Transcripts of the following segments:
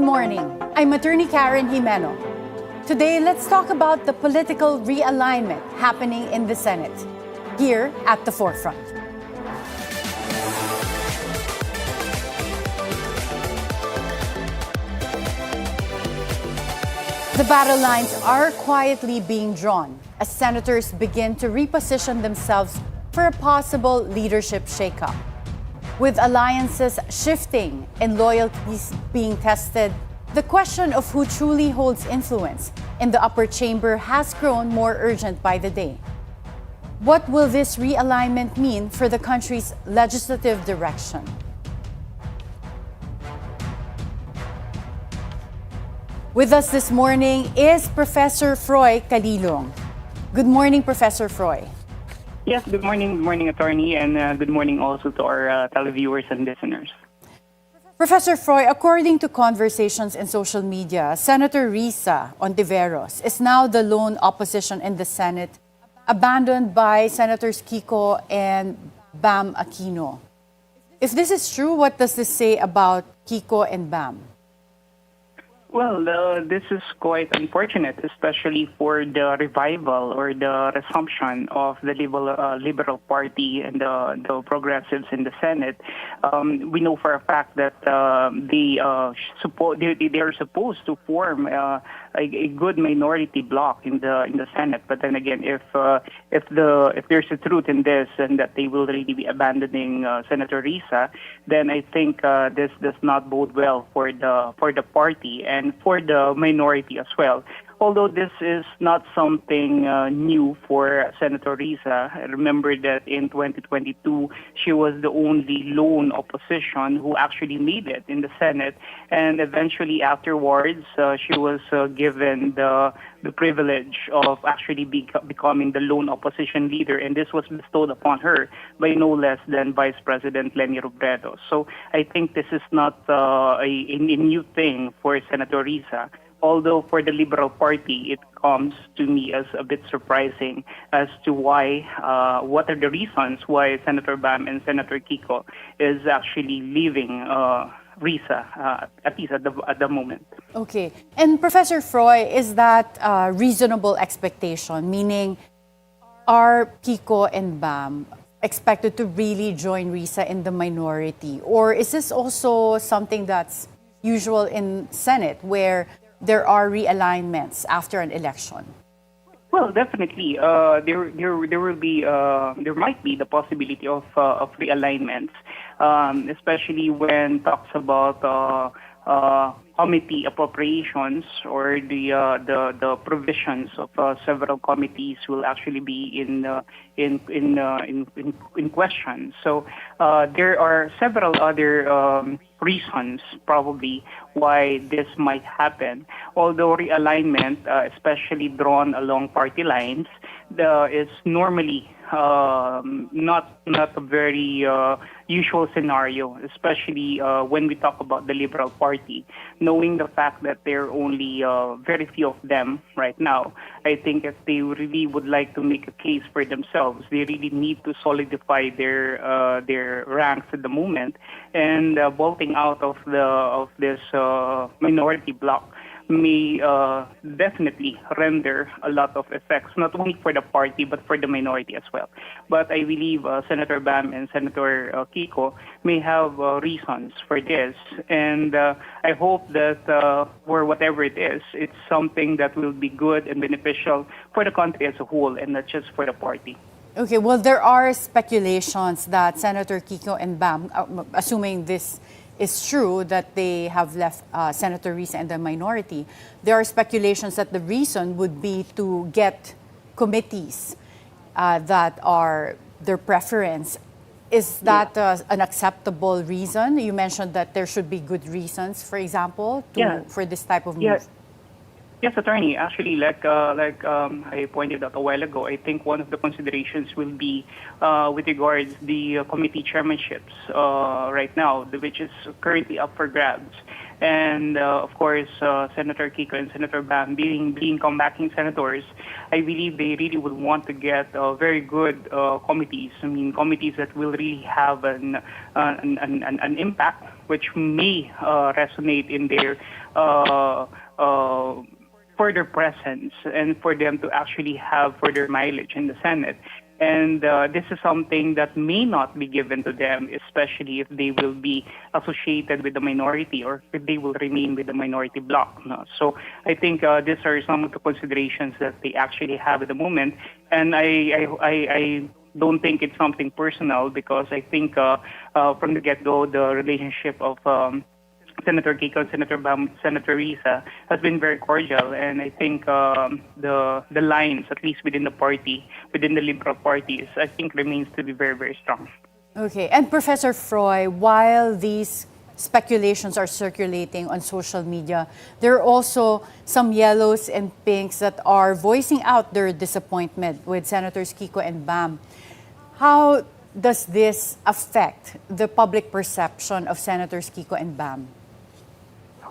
morning. I'm Attorney Karen Jimeno. Today, let's talk about the political realignment happening in the Senate, here at the forefront. The battle lines are quietly being drawn as senators begin to reposition themselves for a possible leadership shakeup. With alliances shifting and loyalties being tested, the question of who truly holds influence in the upper chamber has grown more urgent by the day. What will this realignment mean for the country's legislative direction? With us this morning is Professor Froy Calilong. Good morning, Professor Froy. Yes, good morning, Attorney, and good morning also to our televiewers and listeners. Professor Froy, according to conversations in social media, Senator Risa Ontiveros is now the lone opposition in the Senate, abandoned by Senators Kiko and Bam Aquino. If this is true, what does this say about Kiko and Bam? Well, this is quite unfortunate, especially for the revival or the resumption of the Liberal Party and the progressives in the Senate. We know for a fact that they are supposed to form a good minority bloc in the Senate. But then again, if there's a truth in this and that they will really be abandoning Senator Risa, then I think this does not bode well for the party and for the minority as well. Although this is not something new for Senator Risa. I remember that in 2022, she was the only lone opposition who actually made it in the Senate. And eventually afterwards, she was given the privilege of actually becoming the lone opposition leader. And this was bestowed upon her by no less than Vice President Leni Robredo. So I think this is not a new thing for Senator Risa. Although for the Liberal Party, it comes to me as a bit surprising as to why, what are the reasons why Senator Bam and Senator Kiko is actually leaving Risa, at least at the moment. Okay. And Professor Froy, is that a reasonable expectation? Meaning, are Kiko and Bam expected to really join Risa in the minority? Or is this also something that's usual in Senate, where there are realignments after an election? Well, definitely, there might be the possibility of realignments, especially when talks about committee appropriations or the provisions of several committees will actually be in question. So there are several other reasons probably why this might happen. Although realignment, especially drawn along party lines, is normally not a very usual scenario, especially when we talk about the Liberal Party. Knowing the fact that there are only very few of them right now, I think if they really would like to make a case for themselves, they really need to solidify their ranks at the moment, and bolting out of this minority bloc may definitely render a lot of effects, not only for the party, but for the minority as well. But I believe Senator Bam and Senator Kiko may have reasons for this. And I hope that for whatever it is, it's something that will be good and beneficial for the country as a whole and not just for the party. Okay, well, there are speculations that Senator Kiko and Bam, assuming this is true, that they have left Senator Risa and the minority, there are speculations that the reason would be to get committees that are their preference. Is that an acceptable reason? You mentioned that there should be good reasons, for example, for this type of move. Yes, Attorney. Actually, like I pointed out a while ago, I think one of the considerations will be with regards the committee chairmanships right now, which is currently up for grabs. and of course Senator Kiko and Senator Bam being comebacking senators, I believe they really would want to get very good committees. I mean, committees that will really have an impact, which may resonate in their further presence and for them to actually have further mileage in the Senate. And this is something that may not be given to them, especially if they will be associated with the minority or if they will remain with the minority bloc. No? So I think these are some of the considerations that they actually have at the moment. And I don't think it's something personal, because I think from the get-go, the relationship of Senator Kiko and Senator Bam, Senator Erice has been very cordial, and I think the lines, at least within the party, within the Liberal parties, I think remains to be very, very strong. Okay, and Professor Froy, while these speculations are circulating on social media, there are also some yellows and pinks that are voicing out their disappointment with Senators Kiko and Bam. How does this affect the public perception of Senators Kiko and Bam?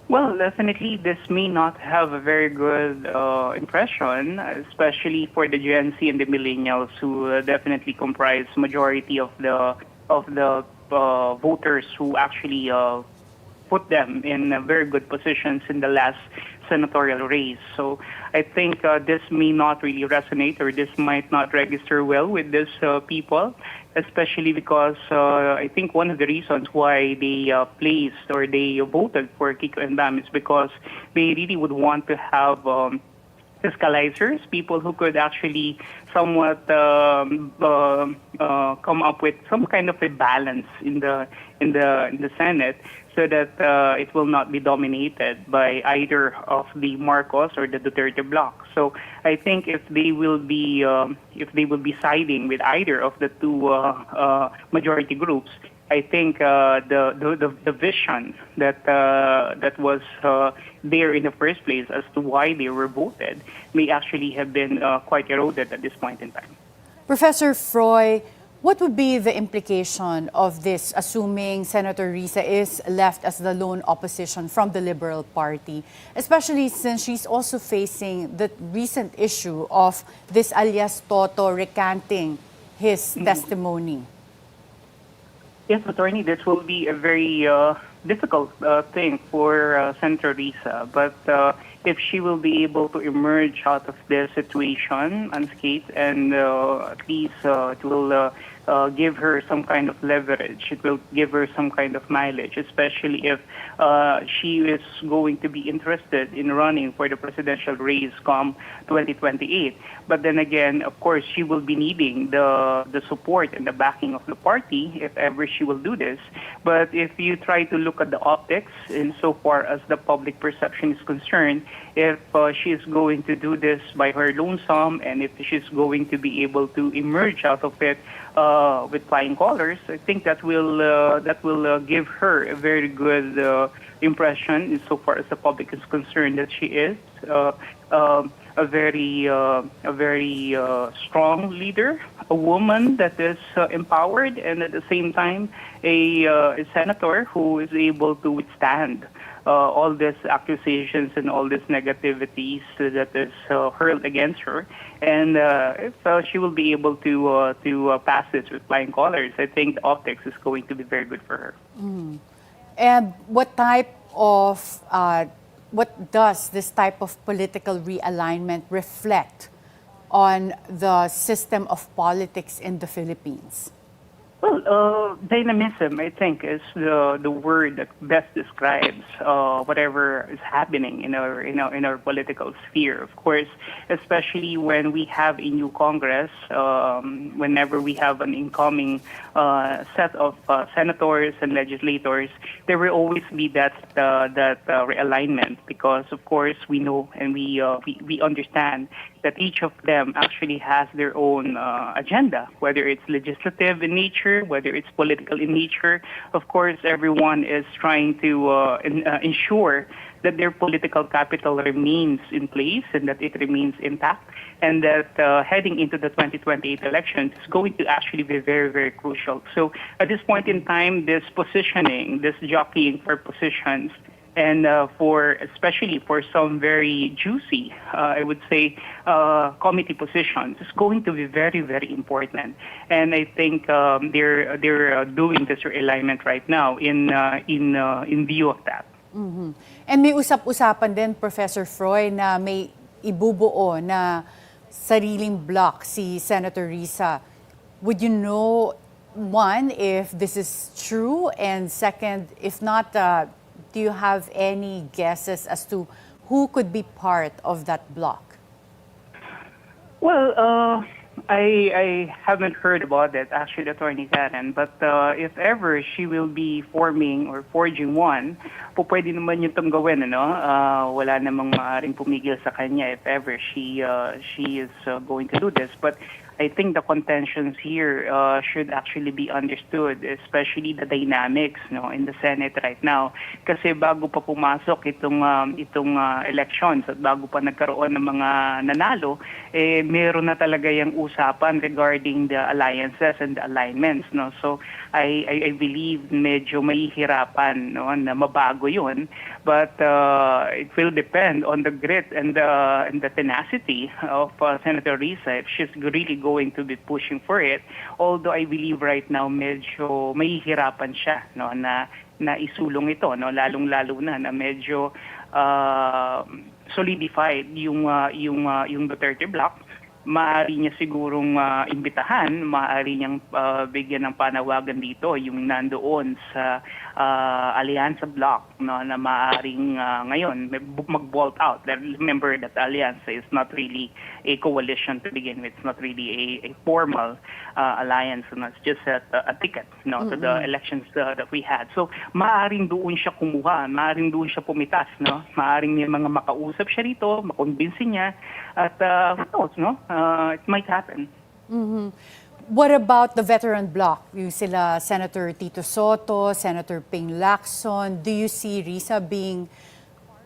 Well, definitely, this may not have a very good impression, especially for the Gen Z and the millennials, who definitely comprise majority of the voters who actually put them in very good positions in the last senatorial race. So I think this may not really resonate, or this might not register well with these people, especially because I think one of the reasons why they placed or they voted for Kiko and Bam is because they really would want to have fiscalizers, people who could actually somewhat come up with some kind of a balance in the Senate, so that it will not be dominated by either of the Marcos or the Duterte bloc. So I think if they will be siding with either of the two majority groups, I think the vision that was there in the first place as to why they were voted may actually have been quite eroded at this point in time. Professor Froy, what would be the implication of this, assuming Senator Erice is left as the lone opposition from the Liberal Party, especially since she's also facing the recent issue of this alias Toto recanting his testimony? Yes, Attorney, this will be a very difficult thing for Senator Erice, but if she will be able to emerge out of this situation unscathed, and at least it will give her some kind of leverage. It will give her some kind of mileage, especially if she is going to be interested in running for the presidential race come 2028. But then again, of course, she will be needing the support and the backing of the party if ever she will do this. But if you try to look at the optics, insofar as the public perception is concerned, if she is going to do this by her lonesome, and if she's going to be able to emerge out of it with flying colors, I think that will give her a very good impression insofar as the public is concerned, that she is a very strong leader, a woman that is empowered, and at the same time a senator who is able to withstand all these accusations and all these negativities that is hurled against her. And if she will be able to pass this with flying colors, I think the optics is going to be very good for her. And what does this type of political realignment reflect on the system of politics in the Philippines? Well, dynamism, I think, is the word that best describes whatever is happening in our political sphere. Of course, especially when we have a new Congress, whenever we have an incoming set of senators and legislators, there will always be that realignment, because of course we know and we understand that each of them actually has their own agenda, whether it's legislative in nature, whether it's political in nature. Of course, everyone is trying to ensure that their political capital remains in place and that it remains intact, and that heading into the 2028 elections is going to actually be very, very crucial. So at this point in time, this positioning, this jockeying for positions, and especially for some very juicy, I would say, committee positions, is going to be very, very important. And I think they're doing this realignment right now in view of that. Mhm. And may usap-usapan din, Professor Froy, na may ibubuo na sariling bloc si Senator Risa. Would you know, one, if this is true, and second, if not, do you have any guesses as to who could be part of that bloc? Well, I haven't heard about it, actually, Attorney Karen. But if ever she will be forming or forging one, pwede naman yung itong gawin, ano? Wala namang maaaring pumigil sa kanya if ever she is going to do this. But I think the contentions here should actually be understood, especially the dynamics, no, in the Senate right now. Kasi bago pa pumasok itong elections at bago pa nagkaroon ng mga nanalo, meron na talaga yung usapan regarding the alliances and the alignments, no. So I believe medyo mahihirapan, no, na mabago 'yun, but it will depend on the grit and the tenacity of Senator Risa if she's really going to be pushing for it. Although I believe right now medyo mahihirapan siya, no, na isulong ito, no, lalong-lalo na medyo solidified yung Duterte bloc. Maaari niya sigurong imbitahan, maaari niyang bigyan ng panawagan dito yung nandoon sa Allianza bloc, no, na maaaring ngayon mag-bolt out. Remember that Allianza is not really a coalition to begin with. It's not really a formal alliance. No? It's just a ticket, no, to the elections that we had. So maaaring doon siya kumuha, maaaring doon siya pumitas, no? Maaaring may mga makausap siya rito, makumbinsi niya, at who knows, no? It might happen. Mm-hmm. What about the veteran bloc? Yung sila Senator Tito Soto, Senator Ping Lacson. Do you see Risa being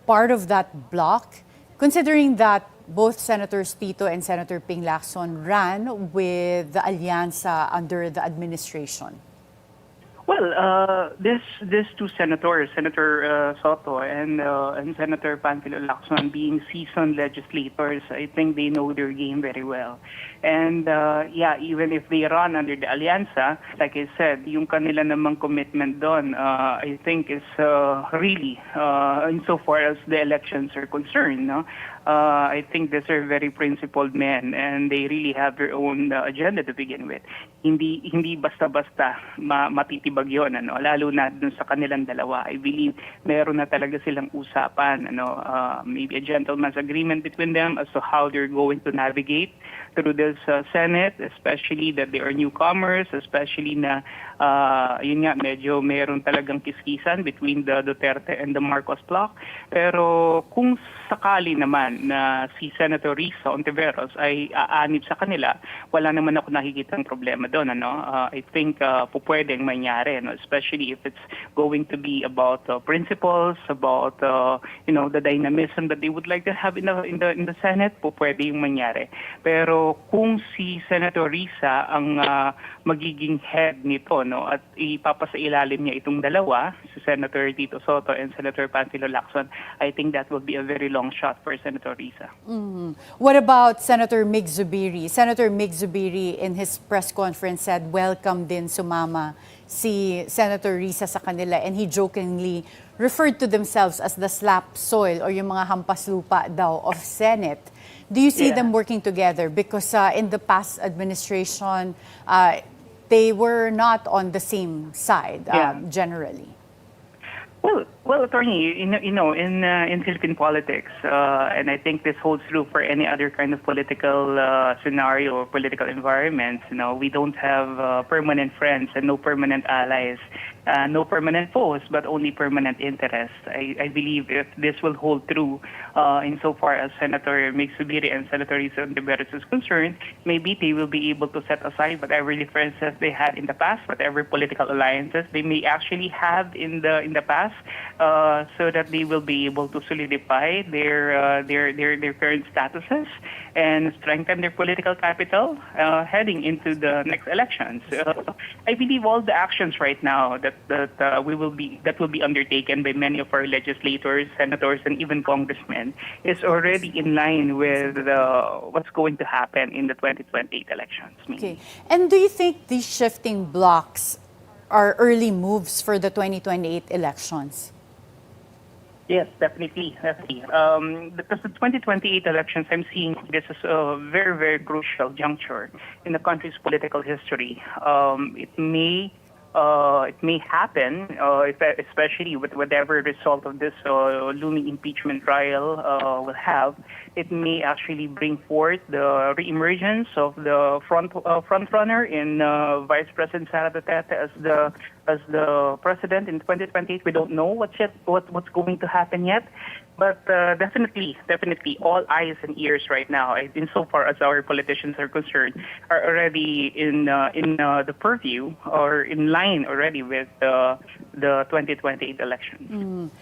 part of that bloc? Considering that both Senators Tito and Senator Ping Lacson ran with the Allianza under the administration. Well, these two senators, Senator Soto and Senator Panfilo Lacson, being seasoned legislators, I think they know their game very well. And yeah, even if they run under the Allianza, like I said, yung kanila namang commitment doon, I think is really, insofar as the elections are concerned, no? I think these are very principled men and they really have their own agenda to begin with. Hindi basta-basta matitibag yun, ano? Lalo na dun sa kanilang dalawa. I believe meron na talaga silang usapan, ano? Maybe a gentleman's agreement between them as to how they're going to navigate through this Senate, especially that they are newcomers, especially na yun nga, medyo meron talagang kiskisan between the Duterte and the Marcos bloc. Pero kung sakali naman na si Senator Risa Ontiveros ay aanib sa kanila, wala naman ako nakikitang problema doon, ano? I think pwedeng mangyari, no? Especially if it's going to be about principles, about the dynamism that they would like to have in the Senate, pwede yung mangyari. Pero kung si Senator Risa ang magiging head nito, no, at ipapasailalim niya itong dalawa, si Senator Tito Soto and Senator Panfilo Lacson, I think that will be a very long shot for Senator Risa. Mm-hmm. What about Senator Mig Zubiri? Senator Mig Zubiri in his press conference said welcome din sumama si Senator Risa sa kanila, and he jokingly referred to themselves as the slap soil or yung mga hampas lupa daw of Senate. Do you see them working together? Because in the past administration, they were not on the same side generally. Well, attorney, in Philippine politics, and I think this holds true for any other kind of political scenario or political environment. We don't have permanent friends and no permanent allies, no permanent foes, but only permanent interests. I believe if this will hold true insofar as Senator Mig Zubiri and Senator Risa Ontiveros is concerned, maybe they will be able to set aside whatever differences they had in the past, whatever political alliances they may actually have in the past, so that they will be able to solidify their current statuses and strengthen their political capital heading into the next elections. I believe all the actions right now that that will be undertaken by many of our legislators, senators, and even congressmen is already in line with what's going to happen in the 2028 elections. Okay. And do you think these shifting blocs are early moves for the 2028 elections? Yes, definitely, definitely. Because the 2028 elections, I'm seeing this as a very, very crucial juncture in the country's political history. It may happen, especially with whatever result of this looming impeachment trial will have. It may actually bring forth the reemergence of the front runner in Vice President Sara Duterte as the president in 2028. We don't know what's going to happen yet. But definitely, all eyes and ears right now, insofar as our politicians are concerned, are already in the purview or in line already with the 2028 elections.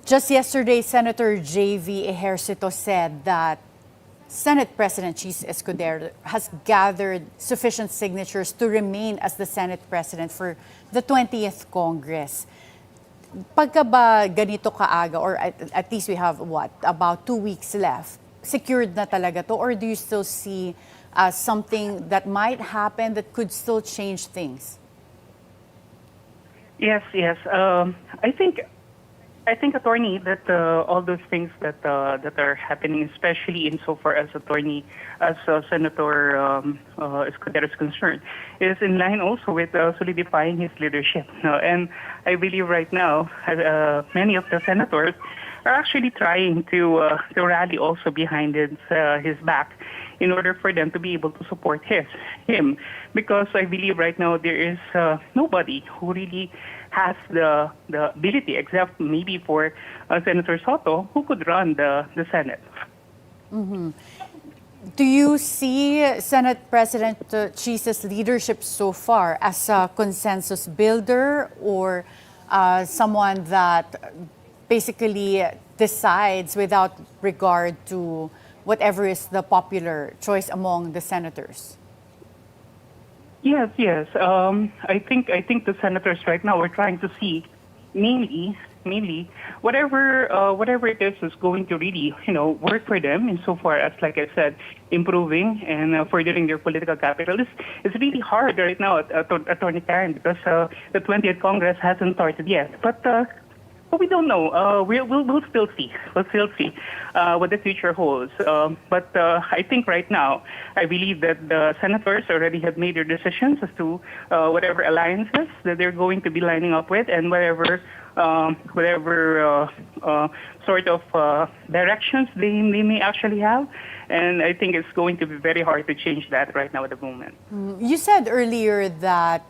Just yesterday, Senator J.V. Ejercito said that Senate President Chis Escudero has gathered sufficient signatures to remain as the Senate President for the 20th Congress. Pagka ba ganito kaaga, or at least we have about 2 weeks left, secured na talaga to, or do you still see something that might happen that could still change things? Yes. I think, attorney, that all those things that are happening, especially insofar as Senator Escudero is concerned, is in line also with solidifying his leadership. And I believe right now, many of the senators are actually trying to rally also behind his back in order for them to be able to support him. Because I believe right now there is nobody who really has the ability, except maybe for Senator Soto, who could run the Senate. Mm-hmm. Do you see Senate President Chis's leadership so far as a consensus builder, or someone that basically decides without regard to whatever is the popular choice among the senators? Yes. I think the senators right now are trying to see mainly whatever it is going to really work for them insofar as, like I said, improving and furthering their political capital. It's really hard right now, Attorney Karen, because the 20th Congress hasn't started yet. But we don't know. We'll still see. We'll still see what the future holds. But I think right now, I believe that the senators already have made their decisions as to whatever alliances that they're going to be lining up with, and whatever sort of directions they may actually have. And I think it's going to be very hard to change that right now at the moment. You said earlier that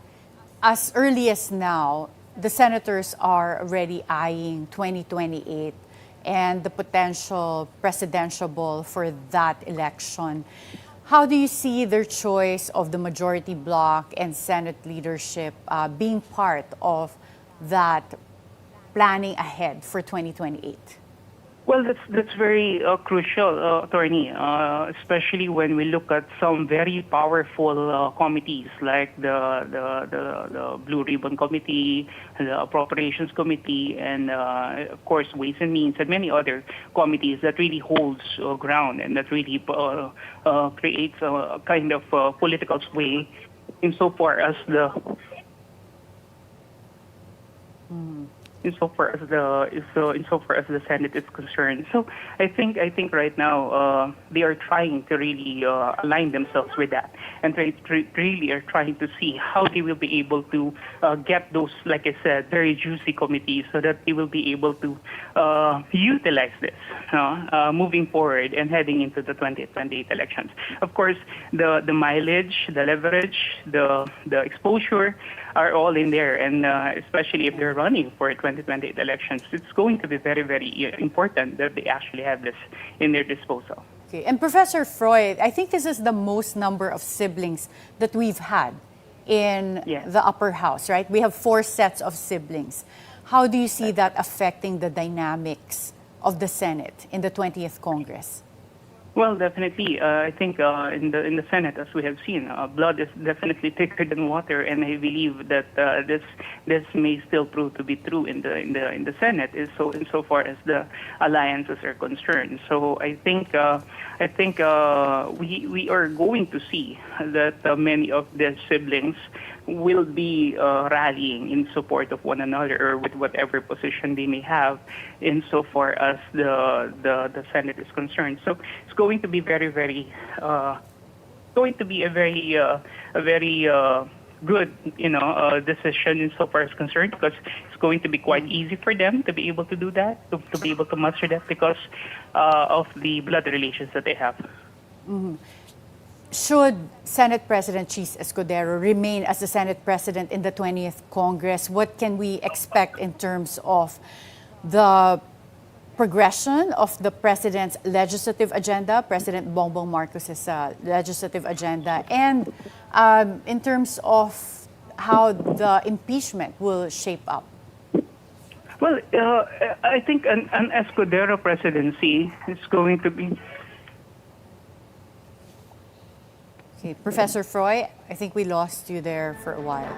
as early as now, the senators are already eyeing 2028 and the potential presidential ball for that election. How do you see their choice of the majority bloc and Senate leadership being part of that planning ahead for 2028? Well, that's very crucial, Attorney, especially when we look at some very powerful committees like the Blue Ribbon Committee, the Appropriations Committee, and of course Ways and Means, and many other committees that really holds ground and that really creates a kind of political sway insofar as the insofar as the Senate is concerned. So I think right now they are trying to really align themselves with that, and really are trying to see how they will be able to get those, like I said, very juicy committees, so that they will be able to utilize this moving forward and heading into the 2028 elections. Of course, the mileage, the leverage, the exposure are all in there, and especially if they're running for 2028 elections, it's going to be very, very important that they actually have this in their disposal. Okay. And Professor Freud, I think this is the most number of siblings that we've had in the upper house, right? We have 4 sets of siblings. How do you see that affecting the dynamics of the Senate in the 20th Congress? Well, definitely. I think in the Senate, as we have seen, blood is definitely thicker than water, and I believe that this may still prove to be true in the Senate, is so insofar as the alliances are concerned. So we are going to see that many of the siblings will be rallying in support of one another, or with whatever position they may have insofar as the Senate is concerned. So it's going to be going to be a very good, decision insofar as concerned, because it's going to be quite easy for them to be able to do that, to be able to master that, because of the blood relations that they have. Should Senate President Cheese Escudero remain as the Senate President in the 20th Congress, what can we expect in terms of the progression of the President's legislative agenda, President Bongbong Marcos's legislative agenda, and in terms of how the impeachment will shape up? Well, I think an Escudero presidency is going to be. Okay, Professor Froy, I think we lost you there for a while.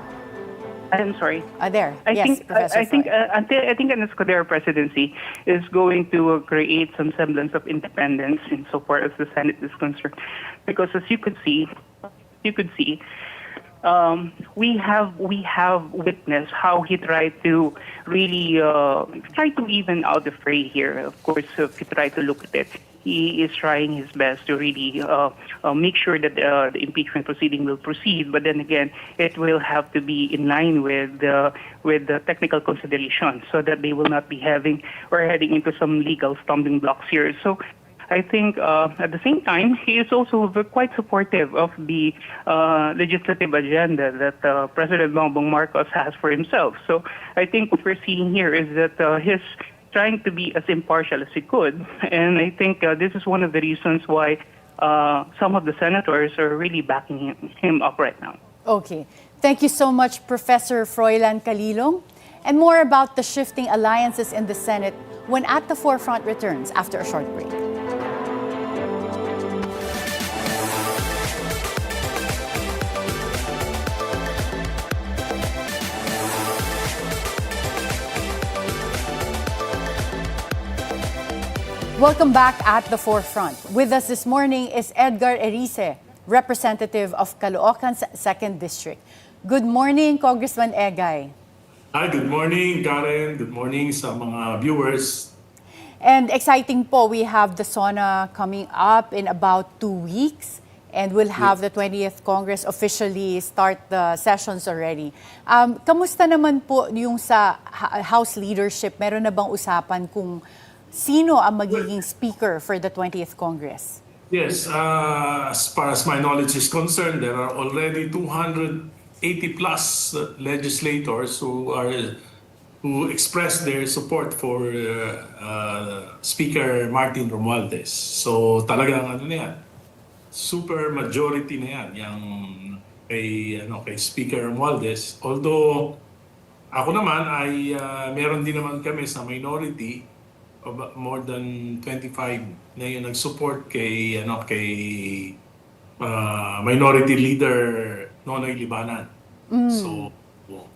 I'm sorry. There. I Yes, think Professor I think Froy. I think an Escudero presidency is going to create some semblance of independence insofar as the Senate is concerned, because as you could see, we have witnessed how he tried to really try to even out the fray here. Of course, if you try to look at it, he is trying his best to really make sure that the impeachment proceeding will proceed. But then again, it will have to be in line with the technical considerations, so that they will not be having or heading into some legal stumbling blocks here. So I think at the same time, he is also quite supportive of the legislative agenda that President Bongbong Marcos has for himself. So I think what we're seeing here is that he's trying to be as impartial as he could. And I think this is one of the reasons why some of the senators are really backing him up right now. Okay. Thank you so much, Professor Froilan Calilong. And more about the shifting alliances in the Senate when At the Forefront returns after a short break. Welcome back at the Forefront. With us this morning is Edgar Erice, representative of Caloocan's 2nd District. Good morning, Congressman Egay. Hi, good morning, Karen. Good morning sa mga viewers. And exciting po, we have the SONA coming up in about 2 weeks. And we'll have the 20th Congress officially start the sessions already. Kamusta naman po yung sa House leadership? Meron na bang usapan kung sino ang magiging speaker for the 20th Congress? Yes, as far as my knowledge is concerned, there are already 280 plus legislators who expressed their support for Speaker Martin Romualdez. So talagang ano na yan, super majority na yan, yung kay Speaker Romualdez. Although ako naman ay meron din naman kami sa minority, more than 25 na yung nag-support kay minority leader Nonoy Libanan.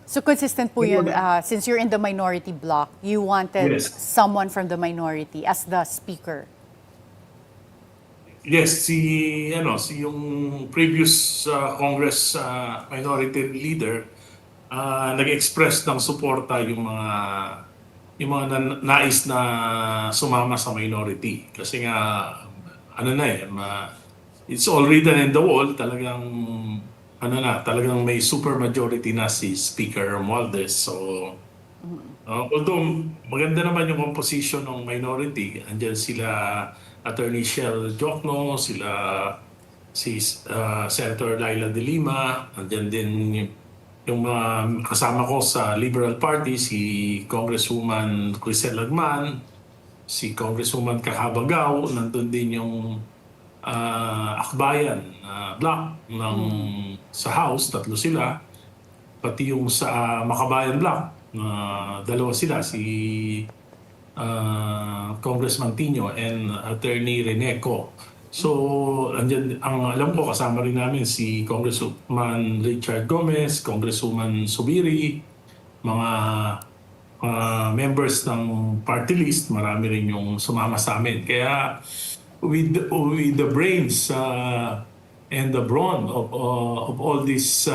So consistent po yun, since you're in the minority bloc, you wanted someone from the minority as the speaker. Yes, si yung previous Congress minority leader nag-express ng suporta yung mga nais na sumama sa minority. Kasi nga, it's all written in the wall, talagang may super majority na si Speaker Romualdez. So, although maganda naman yung composition ng minority, andyan sila Attorney Shell Jokno, si Senator Laila de Lima, andyan din yung kasama ko sa Liberal Party, si Congresswoman Crisel Lagman, si Congresswoman Kahabagaw, nandun din yung Akbayan block sa House, 3 sila. Pati yung sa Makabayan block, 2 sila, si Congressman Tino and Attorney Reneco. So, andyan, ang alam ko kasama rin namin si Congressman Richard Gomez, Congresswoman Subiri, mga members ng party list, marami rin yung sumama sa amin. Kaya with the brains and the brawn of all these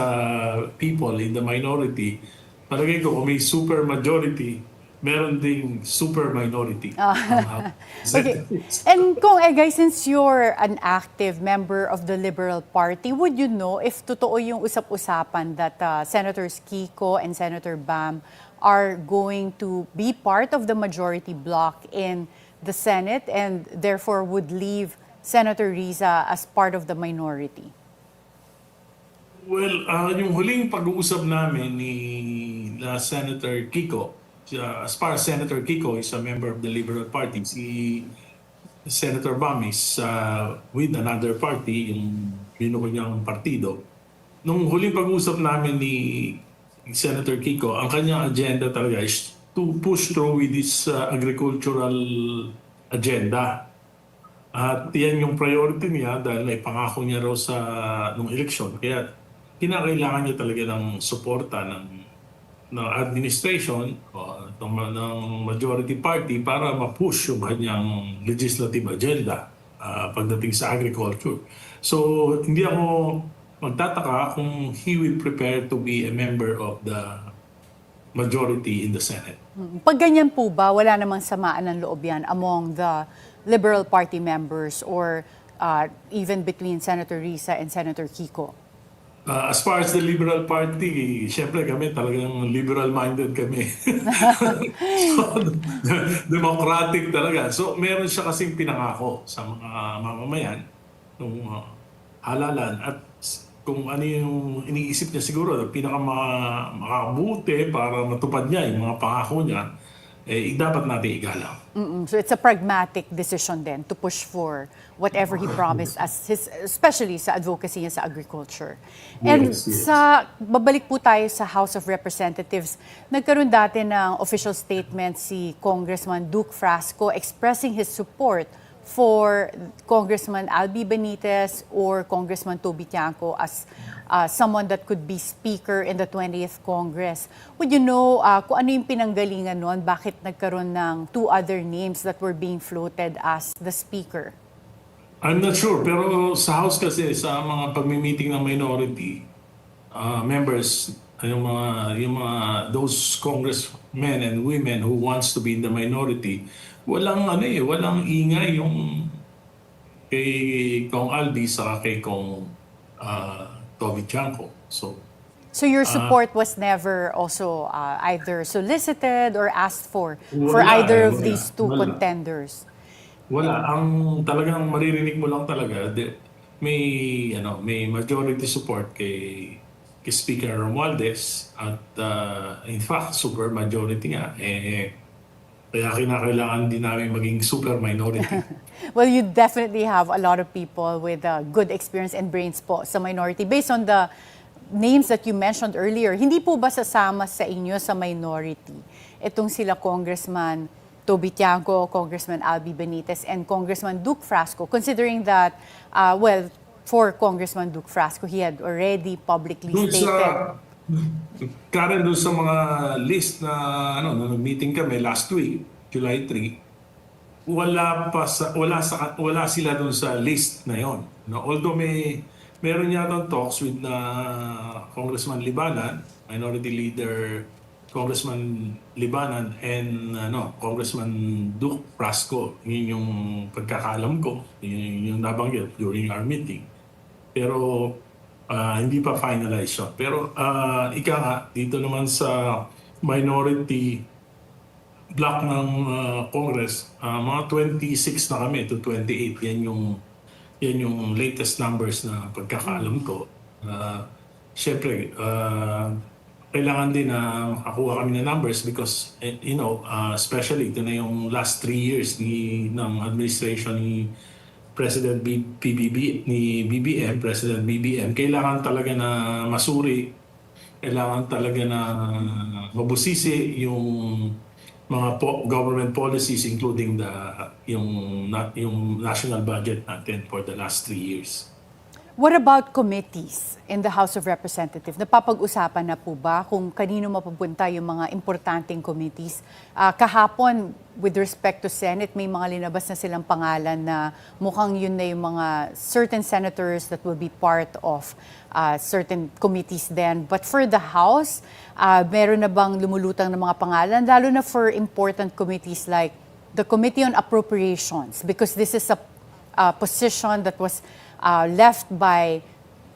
people in the minority, palagay ko kung may super majority, meron ding super minority. Okay. And Kung Egay, since you're an active member of the Liberal Party, would you know if totoo yung usap-usapan that Senators Kiko and Senator Bam are going to be part of the majority bloc in the Senate and therefore would leave Senator Riza as part of the minority? Well, yung huling pag-uusap namin ni Senator Kiko, as far as Senator Kiko is a member of the Liberal Party, si Senator Bam is with another party, yung binuko niyang partido. Nung huling pag-uusap namin ni Senator Kiko, ang kanyang agenda talaga is to push through with this agricultural agenda. At yan yung priority niya dahil may pangako niya raw sa nung eleksyon. Kaya kinakailangan niya talaga ng suporta ng administration o ng majority party para ma-push yung kanyang legislative agenda pagdating sa agriculture. So hindi ako magtataka kung he will prepare to be a member of the majority in the Senate. Pag ganyan po ba, wala namang samaan ng loob yan among the Liberal Party members or even between Senator Riza and Senator Kiko? As far as the Liberal Party, syempre kami talagang liberal-minded kami. So, democratic talaga. So meron siya kasing pinangako sa mga mamamayan nung halalan at kung ano yung iniisip niya siguro na makabuti para matupad niya yung mga pangako niya, dapat natin igalang. So it's a pragmatic decision then to push for whatever he promised as especially sa advocacy niya sa agriculture. And Yes. babalik po tayo sa House of Representatives. Nagkaroon dati ng official statement si Congressman Duke Frasco expressing his support for Congressman Albi Benitez or Congressman Toby Tiangco as someone that could be speaker in the 20th Congress. Would you know kung ano yung pinanggalingan nun? Bakit nagkaroon ng two other names that were being floated as the speaker? I'm not sure, pero sa House kasi, sa mga pagmi-meeting ng minority members, yung mga those congressmen and women who wants to be in the minority, walang ingay yung kay Kong Albi sa kay Kong Toby Tiangco. So your support was never also either solicited or asked for either of these two contenders? Wala. Ang talagang maririnig mo lang talaga, may majority support kay Speaker Romualdez at in fact, super majority nga. Kaya kinakailangan din namin maging super minority. Well, you definitely have a lot of people with good experience and brains po sa minority. Based on the names that you mentioned earlier, hindi po ba sasama sa inyo sa minority? Itong sila Congressman Toby Tiangco, Congressman Albi Benitez, and Congressman Duke Frasco, considering that, for Congressman Duke Frasco, he had already publicly stated. Karen, doon sa mga list na nung nag-meeting kami last week, July 3, wala sila doon sa list na yon. Although meron yata talks with Congressman Libanan, Minority Leader Congressman Libanan, and Congressman Duke Frasco. Yun yung pagkakaalam ko, yun yung nabanggit during our meeting. Pero hindi pa finalized siya. Pero ika nga, dito naman sa minority bloc ng Congress, mga 26 na kami to 28. Yan yung latest numbers na pagkakaalam ko. Siyempre, kailangan din na makakuha kami ng numbers because, especially ito na yung last 3 years ng administration ni President President BBM, kailangan talaga na masuri, kailangan talaga na mabusisi yung government policies, including yung national budget natin for the last 3 years. What about committees in the House of Representatives? Napapag-usapan na po ba kung kanino mapupunta yung mga importanteng committees? Kahapon, with respect to Senate, may mga linabas na silang pangalan na mukhang yun na yung mga certain senators that will be part of certain committees then. But for the House, meron na bang lumulutang ng mga pangalan? Lalo na for important committees like the Committee on Appropriations, because this is a position that was left by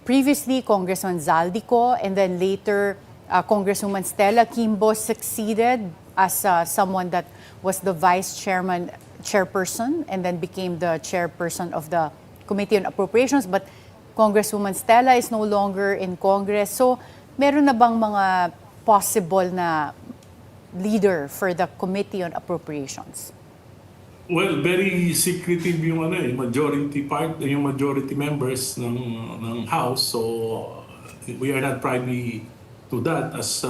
previously Congressman Zaldico, and then later Congresswoman Stella Quimbo succeeded as someone that was the chairperson, and then became the chairperson of the Committee on Appropriations. But Congresswoman Stella is no longer in Congress. So, meron na bang mga possible na leader for the Committee on Appropriations? Well, very secretive yung yung majority members ng House. So we are not privy to that as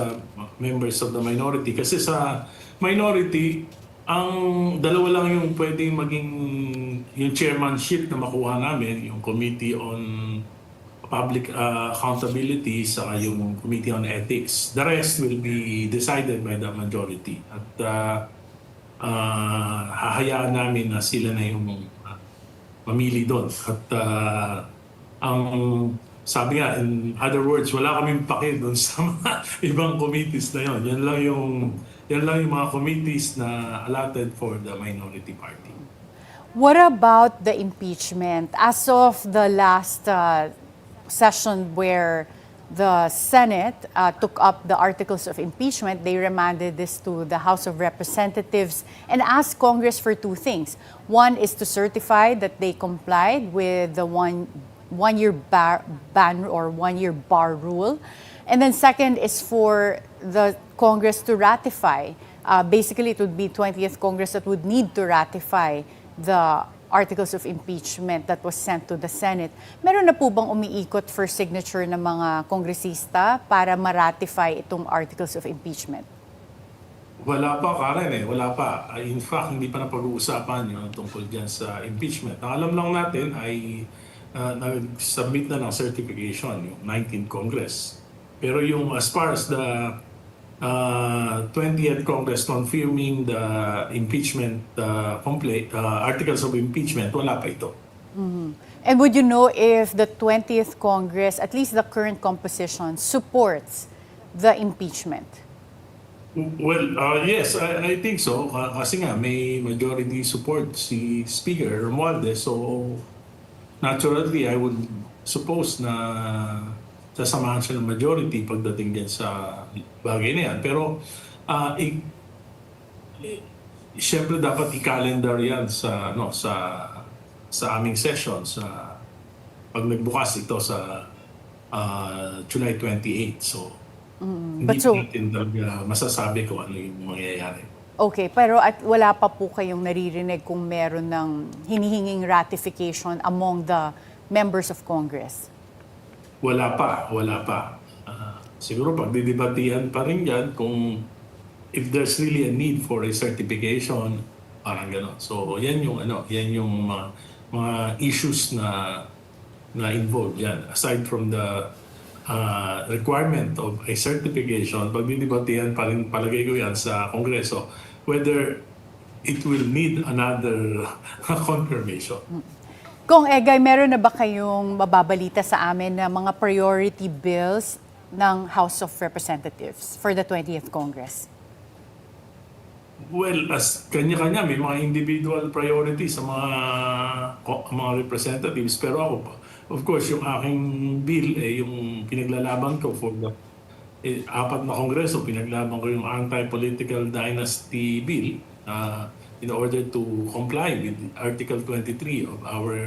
members of the minority. Kasi sa minority, ang dalawa lang yung pwedeng maging yung chairmanship na makuha namin, yung Committee on Public Accountability sa yung Committee on Ethics. The rest will be decided by the majority. At hahayaan namin na sila na yung mamili doon. At ang sabi nga, in other words, wala kaming pake doon sa mga ibang committees na yun. Yan lang yung mga committees na allotted for the minority party. What about the impeachment? As of the last session where the Senate took up the articles of impeachment, they remanded this to the House of Representatives and asked Congress for two things. One is to certify that they complied with the one-year ban or one-year bar rule. And then second is for the Congress to ratify. Basically, it would be 20th Congress that would need to ratify the articles of impeachment that was sent to the Senate. Meron na po bang umiikot for signature ng mga kongresista para ma-ratify itong articles of impeachment? Wala pa, Karen wala pa. In fact, hindi pa na pag-uusapan yung tungkol dyan sa impeachment. Ang alam lang natin ay nag-submit na ng certification yung 19th Congress. Pero yung as far as the 20th Congress confirming the impeachment articles of impeachment, wala pa ito. Mm-hmm. And would you know if the 20th Congress, at least the current composition, supports the impeachment? Well, yes, I think so. Kasi nga, may majority support si Speaker Romualdez. So, naturally, I would suppose na sasamahan siya ng majority pagdating din sa bagay na yan. Pero, siyempre dapat i-calendar yan sa aming session pag nagbukas ito sa July 28. So, hindi natin talaga masasabi kung ano yung mangyayari. Okay, pero at wala pa po kayong naririnig kung meron ng hinihinging ratification among the members of Congress? Wala pa. Siguro pagdidebatihan pa rin yan kung if there's really a need for a certification, parang gano'n. So yan yung mga issues na involved yan. Aside from the requirement of a certification, pagdidebatihan pa rin palagay ko yan sa Kongreso whether it will need another confirmation. Kung Egay, meron na ba kayong mababalita sa amin na mga priority bills ng House of Representatives for the 20th Congress? Well, as kanya-kanya, may mga individual priorities sa mga representatives. Pero ako, of course, yung aking bill, yung pinaglalaban ko for the 4 na Kongreso, pinaglaban ko yung Anti-political Dynasty Bill in order to comply with Article 23 of our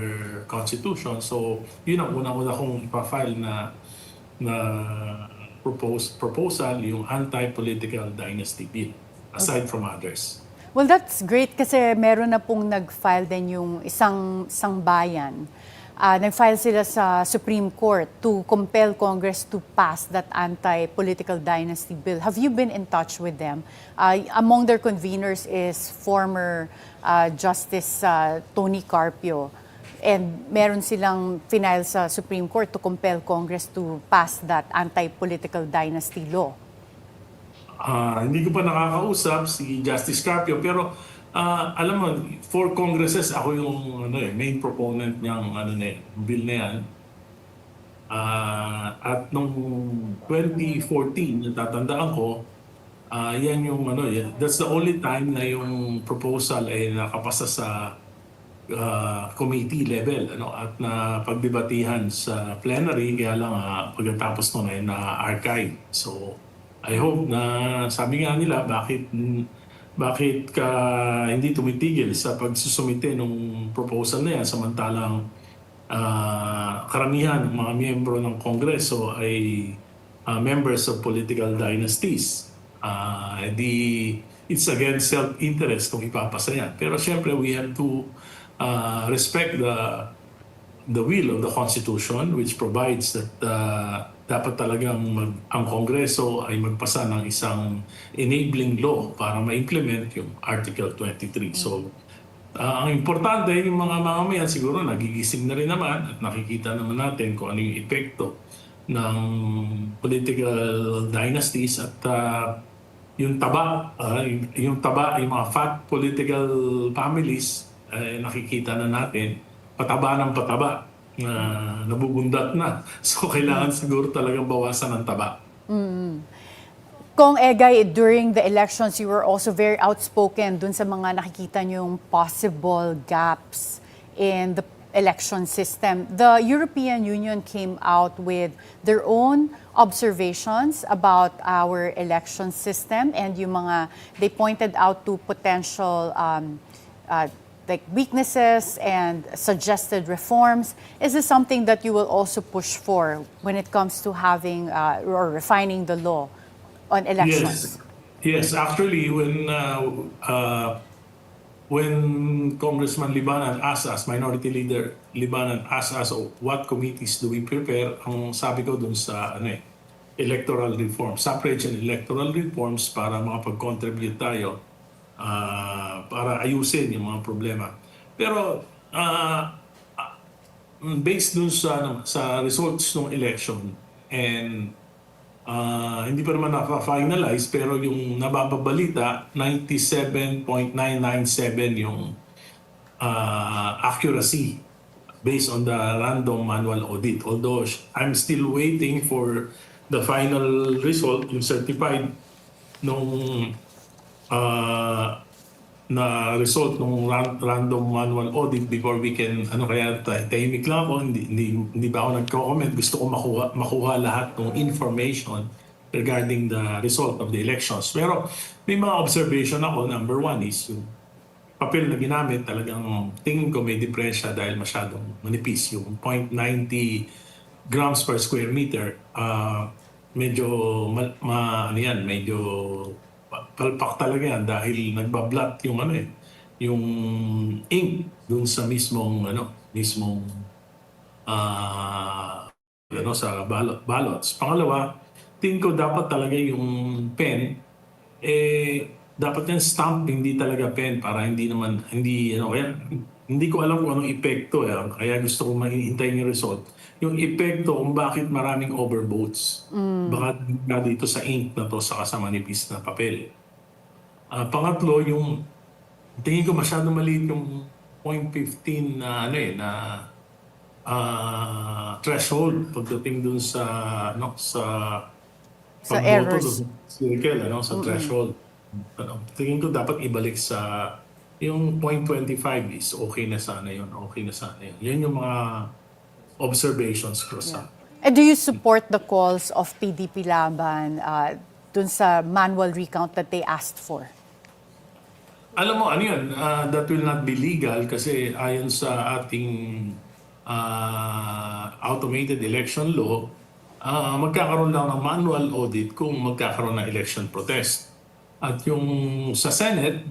Constitution. So, yun ang una-una kong ipa-file na proposal, yung Anti-political Dynasty Bill, aside from others. Well, that's great kasi meron na pong nag-file din yung isang bayan nag-file sila sa Supreme Court to compel Congress to pass that anti-political dynasty bill. Have you been in touch with them? Among their conveners is former Justice Tony Carpio. And meron silang final sa Supreme Court to compel Congress to pass that anti-political dynasty law. Hindi ko pa nakakausap si Justice Carpio, pero alam mo, for Congresses, ako yung main proponent niyang bill na yan. At nung 2014, natatandaan ko, yan yung that's the only time na yung proposal ay nakapasa sa committee level at na pagdebatihan sa plenary, kaya lang pagkatapos nun ay na-archive. So I hope na sabi nga nila bakit ka hindi tumitigil sa pagsusumite ng proposal na yan samantalang karamihan ng mga miyembro ng Kongreso ay members of political dynasties. It's against self-interest kung ipapasa yan. Pero syempre we have to respect the will of the Constitution, which provides that dapat talagang ang Kongreso ay magpasa ng isang enabling law para ma-implement yung Article 23. So, ang importante, yung mga mamamayan siguro nagigising na rin naman at nakikita naman natin kung ano yung epekto ng political dynasties at yung yung mga fat political families, nakikita na natin, pataba ng pataba. Nabubundat na. So, kailangan siguro talagang bawasan ng taba. Kong Egay, during the elections, you were also very outspoken dun sa mga nakikita niyong possible gaps in the election system. The European Union came out with their own observations about our election system and they pointed out to potential like weaknesses and suggested reforms. Is this something that you will also push for when it comes to having or refining the law on elections? Yes. Actually, when Congressman Libanan asked us, Minority Leader Libanan asked us, what committees do we prepare? Ang sabi ko dun sa electoral reforms, suffrage and electoral reforms para makapag-contribute tayo para ayusin yung mga problema. Pero based dun sa results ng election and hindi pa naman naka-finalize pero yung nababalita 97.997 yung accuracy based on the random manual audit. Although I'm still waiting for the final result, yung certified nung na result ng random manual audit before we can kaya tahimik lang ako, hindi ba ako nagko-comment. Gusto ko makuha lahat ng information regarding the result of the elections. Pero may mga observation ako. Number one is yung papel na ginamit, talagang tingin ko may diferensya dahil masyadong manipis. Yung 0.90 grams per square meter, medyo medyo palpak talaga yan dahil nagbablot yung yung ink dun sa mismong sa ballots. Pangalawa, tingin ko dapat talaga yung pen dapat yan stamp, hindi talaga pen para hindi kaya hindi ko alam kung anong epekto kaya gusto ko mahintayin yung result. Yung epekto kung bakit maraming overvotes. Baka dito sa ink na to sa manipis na papel. Pangatlo, yung tingin ko masyadong maliit yung 0.15 na threshold pagdating dun sa errors. Circle, sa threshold. Tingin ko dapat ibalik sa yung 0.25 is okay na sana yun. Yan yung mga observations ko sa. And do you support the calls of PDP Laban dun sa manual recount that they asked for? Alam mo, yun? That will not be legal kasi ayon sa ating automated election law, magkakaroon lang ng manual audit kung magkakaroon ng election protest. At yung sa Senate,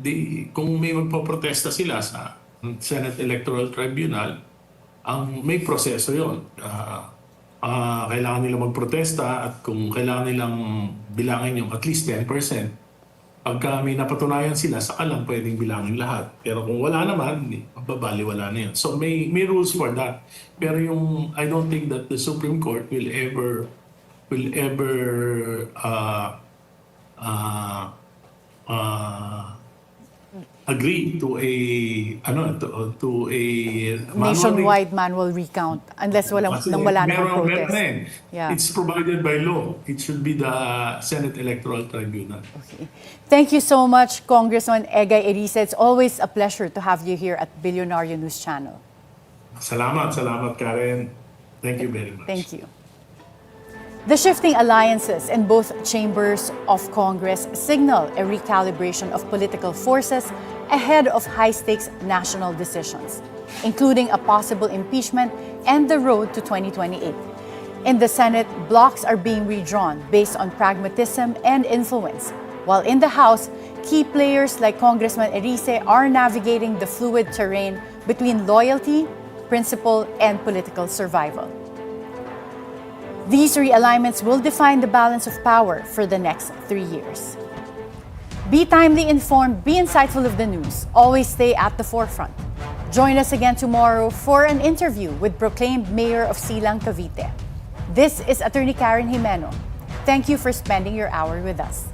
kung may magpoprotesta sila sa Senate Electoral Tribunal, may proseso yun. Kailangan nila magprotesta at kung kailangan nilang bilangin yung at least 10%, pagka may napatunayan sila, saka lang pwedeng bilangin lahat. Pero kung wala naman, babaliwala na yun. So may rules for that. Pero I don't think that the Supreme Court will ever agree to a Nationwide manual recount unless wala namang protest. Yeah. It's provided by law. It should be the Senate Electoral Tribunal. Okay. Thank you so much, Congressman Edgar Erice. It's always a pleasure to have you here at Bilyonaryo News Channel. Salamat, Karen. Thank you very much. Thank you. The shifting alliances in both chambers of Congress signal a recalibration of political forces ahead of high-stakes national decisions, including a possible impeachment and the road to 2028. In the Senate, blocs are being redrawn based on pragmatism and influence, while in the House, key players like Congressman Erice are navigating the fluid terrain between loyalty, principle, and political survival. These realignments will define the balance of power for the next 3 years. Be timely informed, be insightful of the news. Always stay at the forefront. Join us again tomorrow for an interview with proclaimed Mayor of Silang, Cavite. This is Attorney Karen Jimeno. Thank you for spending your hour with us.